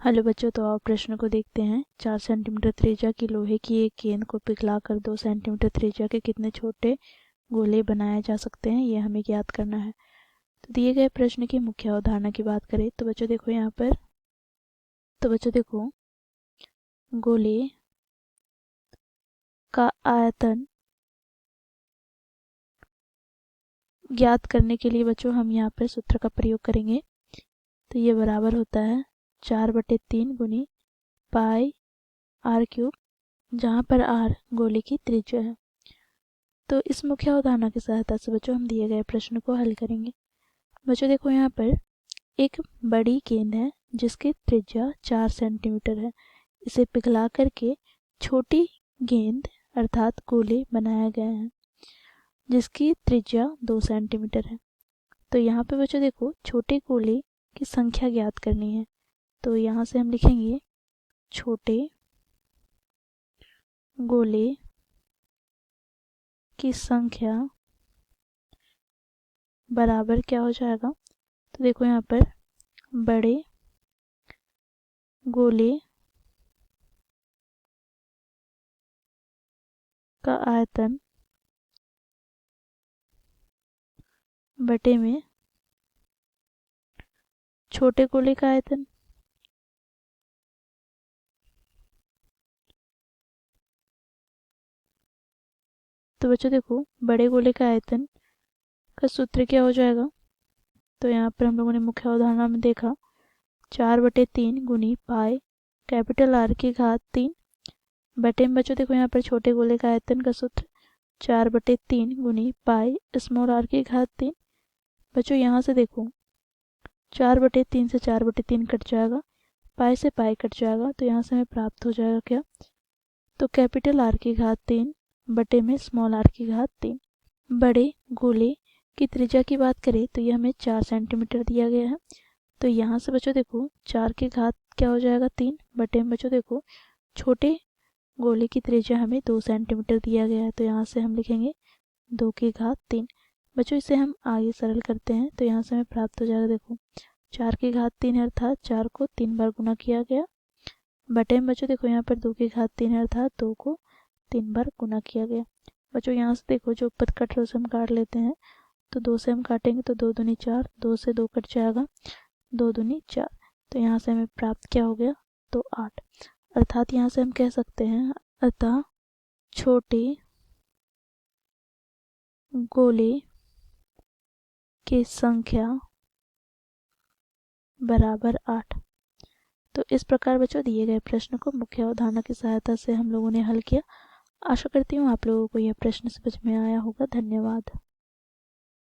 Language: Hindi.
हेलो बच्चों, तो आप प्रश्न को देखते हैं। 4 सेंटीमीटर त्रिज्या की लोहे की एक गेंद को पिघलाकर 2 सेंटीमीटर त्रिज्या के कितने छोटे गोले बनाए जा सकते हैं, ये हमें ज्ञात करना है। तो दिए गए प्रश्न की मुख्य अवधारणा की बात करें तो बच्चों देखो यहाँ पर, गोले का आयतन ज्ञात करने के लिए बच्चों हम यहाँ पर सूत्र का प्रयोग करेंगे। तो ये बराबर होता है 4/3 गुनी पाई आर क्यूब, जहाँ पर आर गोले की त्रिज्या है। तो इस मुख्य अवधारणा की सहायता से बच्चों हम दिए गए प्रश्न को हल करेंगे। बच्चों देखो यहाँ पर एक बड़ी गेंद है जिसकी त्रिज्या 4 सेंटीमीटर है। इसे पिघला करके छोटी गेंद अर्थात गोले बनाया गया है जिसकी त्रिज्या 2 सेंटीमीटर है। तो यहाँ पे बच्चों देखो छोटे गोले की संख्या ज्ञात करनी है। तो यहाँ से हम लिखेंगे छोटे गोले की संख्या बराबर क्या हो जाएगा। तो देखो यहाँ पर बड़े गोले का आयतन बटे में छोटे गोले का आयतन। तो बच्चों देखो बड़े गोले का आयतन का सूत्र क्या हो जाएगा। तो यहाँ पर हम लोगों ने मुख्य अवधारणा में देखा 4/3 गुनी पाई कैपिटल आर की घात 3 बटे में बच्चों देखो यहाँ पर छोटे गोले का आयतन का सूत्र 4/3 गुनी पाई स्मॉल आर की घात 3। बच्चों यहाँ से देखो 4/3 से 4/3 कट जाएगा, पाई से पाई कट जाएगा। तो यहाँ से हमें प्राप्त हो जाएगा क्या, तो कैपिटल आर की घात 3 बटे में स्मॉल आर की घात 3। बड़े गोले की त्रिज्या की बात करें तो ये हमें 4 सेंटीमीटर दिया गया है। तो यहाँ से बच्चों देखो 4 की घात क्या हो जाएगा 3 बटे में बच्चों देखो छोटे गोले की त्रिज्या हमें 2 सेंटीमीटर दिया गया है। तो यहाँ से हम लिखेंगे 2 की घात 3। बच्चों इसे हम आगे सरल करते हैं तो यहाँ से हमें प्राप्त हो जाएगा देखो 4 की घात 3 है अर्थात 4 को 3 बार गुना किया गया बटे में बच्चों देखो यहाँ पर 2 की घात 3 है अर्थात 2 को 3 बार गुना किया गया। बच्चों यहाँ से देखो जो ऊपर कट रहा है उसे हम काट लेते हैं। तो 2 से हम काटेंगे तो 2 दूनी 4, 2 से 2 कट जाएगा, 2 दूनी 4। तो यहाँ से हमें प्राप्त क्या हो गया, तो 8। अर्थात यहाँ से हम कह सकते हैं अतः छोटे गोले की संख्या बराबर 8। तो इस प्रकार बच्चों दिए गए प्रश्न को मुख्य अवधारणा की सहायता से हम लोगों ने हल किया। आशा करती हूँ आप लोगों को यह प्रश्न समझ में आया होगा। धन्यवाद।